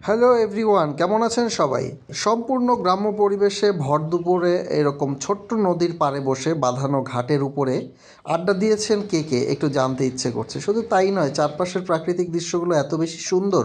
Hello everyone, কেমন আছেন সবাই? সম্পূর্ণ গ্রাম্য পরিবেশে ভর দুপুরে এরকম ছোট্ট নদীর পাড়ে বসে বাঁধানো ঘাটের উপরে আড্ডা দিয়েছেন কে কে একটু জানতে ইচ্ছে করছে। শুধু তাই নয়, চারপাশের প্রাকৃতিক দৃশ্যগুলো এত বেশি সুন্দর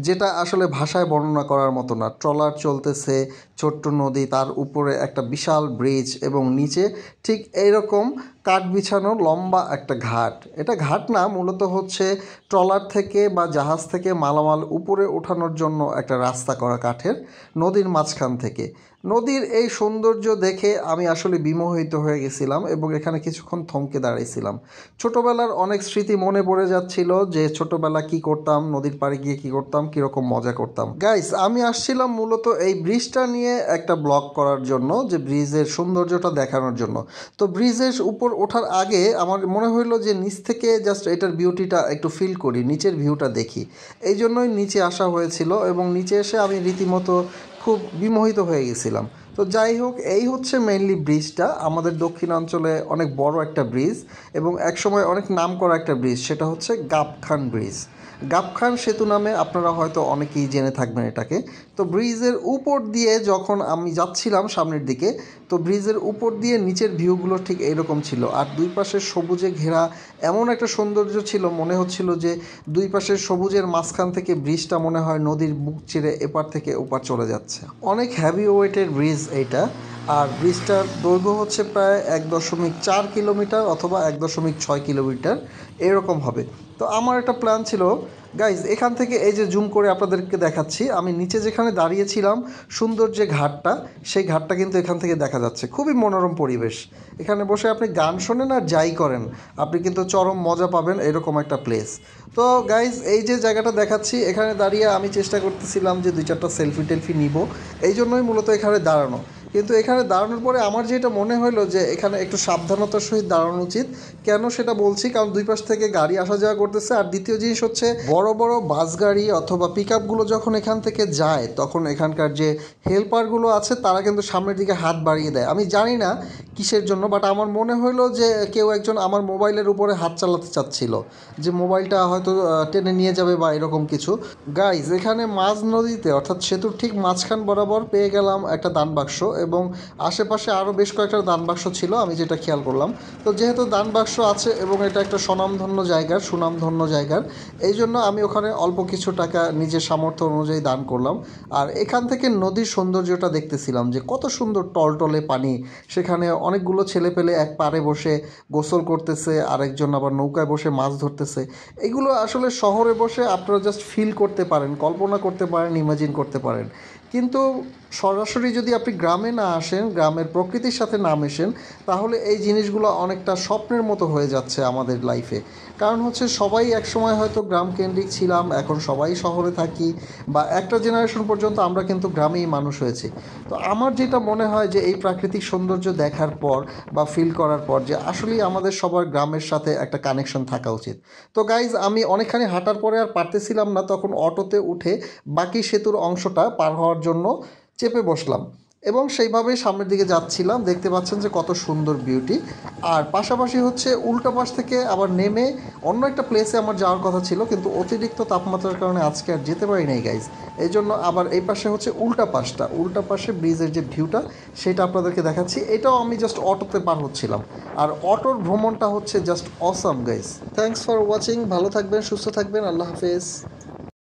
যেটা আসলে ভাষায় বর্ণনা করার মতো না। ট্রলার চলতেছে, ছোট্ট নদী, তার উপরে একটা বিশাল ব্রিজ এবং নিচে ঠিক এইরকম কাঠ বিছানো লম্বা একটা ঘাট। এটা ঘাট না, মূলত হচ্ছে ট্রলার থেকে বা জাহাজ থেকে মালামাল উপরে ওঠানোর জন্য একটা রাস্তা করা কাঠের, নদীর মাঝখান থেকে। নদীর এই সৌন্দর্য দেখে আমি আসলে বিমোহিত হয়ে গেছিলাম এবং এখানে কিছুক্ষণ থমকে দাঁড়িয়েছিলাম। ছোটোবেলার অনেক স্মৃতি মনে পড়ে যাচ্ছিল, যে ছোটোবেলা কি করতাম, নদীর পাড়ে গিয়ে কি করতাম, কীরকম মজা করতাম। গাইস, আমি আসছিলাম মূলত এই ব্রিজটা নিয়ে একটা ব্লগ করার জন্য, যে ব্রিজের সৌন্দর্যটা দেখানোর জন্য। তো ব্রিজের উপর ওঠার আগে আমার মনে হইলো যে নিচ থেকে জাস্ট এটার বিউটিটা একটু ফিল করি, নিচের ভিউটা দেখি। এই জন্যই নিচে আসা হয়েছিল এবং নিচে এসে আমি রীতিমতো খুব বিমোহিত হয়ে গেছিলাম। তো যাই হোক, এই হচ্ছে মেইনলি ব্রিজটা, আমাদের দক্ষিণাঞ্চলে অনেক বড় একটা ব্রিজ এবং একসময় অনেক নাম করা একটা ব্রিজ, সেটা হচ্ছে গাবখান ব্রিজ। গাবখান সেতু নামে আপনারা হয়তো অনেকেই জেনে থাকবেন এটাকে। তো ব্রিজের উপর দিয়ে যখন আমি যাচ্ছিলাম সামনের দিকে, তো ব্রিজের উপর দিয়ে নিচের ভিউগুলো ঠিক এইরকম ছিল, আর দুই পাশে সবুজে ঘেরা এমন একটা সৌন্দর্য ছিল, মনে হচ্ছিল যে দুই পাশের সবুজের মাঝখান থেকে ব্রিজটা মনে হয় নদীর বুক চিরে এপার থেকে ওপার চলে যাচ্ছে। অনেক হ্যাভি ওয়েটের ব্রিজ এইটা, আর ব্রিজটার দৈর্ঘ্য হচ্ছে প্রায় 1.4 কিলোমিটার অথবা 1.6 কিলোমিটার এরকম হবে। তো আমার একটা প্ল্যান ছিল গাইজ, এখান থেকে এই যে জুম করে আপনাদেরকে দেখাচ্ছি, আমি নিচে যেখানে দাঁড়িয়েছিলাম সুন্দর যে ঘাটটা, সেই ঘাটটা কিন্তু এখান থেকে দেখা যাচ্ছে। খুবই মনোরম পরিবেশ, এখানে বসে আপনি গান শোনেন আর যাই করেন, আপনি কিন্তু চরম মজা পাবেন, এরকম একটা প্লেস। তো গাইজ, এই যে জায়গাটা দেখাচ্ছি, এখানে দাঁড়িয়ে আমি চেষ্টা করতেছিলাম যে 2-4টা সেলফি টেলফি নিব, এই জন্যই মূলত এখানে দাঁড়ানো। কিন্তু এখানে দাঁড়ানোর পরে আমার যেটা মনে হলো যে এখানে একটু সাবধানতার সহিত দাঁড়ানো উচিত। কেন সেটা বলছি, কারণ দুই পাশ থেকে গাড়ি আসা যাওয়া করতেছে। আর দ্বিতীয় জিনিস হচ্ছে, বড় বড় বাস গাড়ি অথবা পিক আপগুলো যখন এখান থেকে যায়, তখন এখানকার যে হেল্পারগুলো আছে তারা কিন্তু সামনের দিকে হাত বাড়িয়ে দেয়। আমি জানি না কিসের জন্য, বাট আমার মনে হলো যে কেউ একজন আমার মোবাইলের উপরে হাত চালাতে চাচ্ছিল, যে মোবাইলটা হয়তো টেনে নিয়ে যাবে বা এরকম কিছু। গাইজ, এখানে মাঝ নদীতে অর্থাৎ সেতুর ঠিক মাঝখান বরাবর পেয়ে গেলাম একটা দান বাক্স এবং আশেপাশে আরও বেশ কয়েকটা দান বাক্স ছিল, আমি যেটা খেয়াল করলাম। তো যেহেতু দান বাক্স আছে এবং এটা একটা সুনামধন্য জায়গার, এই জন্য আমি ওখানে অল্প কিছু টাকা নিজের সামর্থ্য অনুযায়ী দান করলাম। আর এখান থেকে নদীর সৌন্দর্যটা দেখতেছিলাম, যে কত সুন্দর টলটলে পানি, সেখানে অনেকগুলো ছেলে পেলে এক পাড়ে বসে গোসল করতেছে, আরেকজন আবার নৌকায় বসে মাছ ধরতেছে। এগুলো আসলে শহরে বসে আপনারা জাস্ট ফিল করতে পারেন, কল্পনা করতে পারেন, ইমাজিন করতে পারেন। কিন্তু সরাসরি যদি আপনি গ্রামে না আসেন, গ্রামের প্রকৃতির সাথে না মেশেন, তাহলে এই জিনিসগুলো অনেকটা স্বপ্নের মতো হয়ে যাচ্ছে আমাদের লাইফে। কারণ হচ্ছে সবাই একসময় হয়তো গ্রাম কেন্দ্রিক ছিলাম, এখন সবাই শহরে থাকি, বা একটা জেনারেশন পর্যন্ত আমরা কিন্তু গ্রামেই মানুষ হয়েছি। তো আমার যেটা মনে হয় যে এই প্রাকৃতিক সৌন্দর্য দেখার পর বা ফিল করার পর, যে আসলেই আমাদের সবার গ্রামের সাথে একটা কানেকশন থাকা উচিত। তো গাইজ, আমি অনেকখানি হাঁটার পরে আর পারতেছিলাম না, তখন অটোতে উঠে বাকি সেতুর অংশটা পার হওয়ার জন্য চেপে বসলাম এবং সেইভাবেই সামনের দিকে যাচ্ছিলাম। দেখতে পাচ্ছেন যে কত সুন্দর বিউটি। আর পাশাপাশি হচ্ছে উল্টা পাশ থেকে আবার নেমে অন্য একটা প্লেসে আমার যাওয়ার কথা ছিল, কিন্তু অতিরিক্ত তাপমাত্রার কারণে আজকে আর যেতে পারি নাই গাইজ। এই জন্য আবার এই পাশে হচ্ছে উল্টা পাশে ব্রিজের যে ভিউটা, সেটা আপনাদেরকে দেখাচ্ছি। এটাও আমি জাস্ট অটোতে পার হচ্ছিলাম, আর অটোর ভ্রমণটা হচ্ছে just awesome guys. Thanks for watching, ভালো থাকবেন, সুস্থ থাকবেন, আল্লাহ হাফেজ।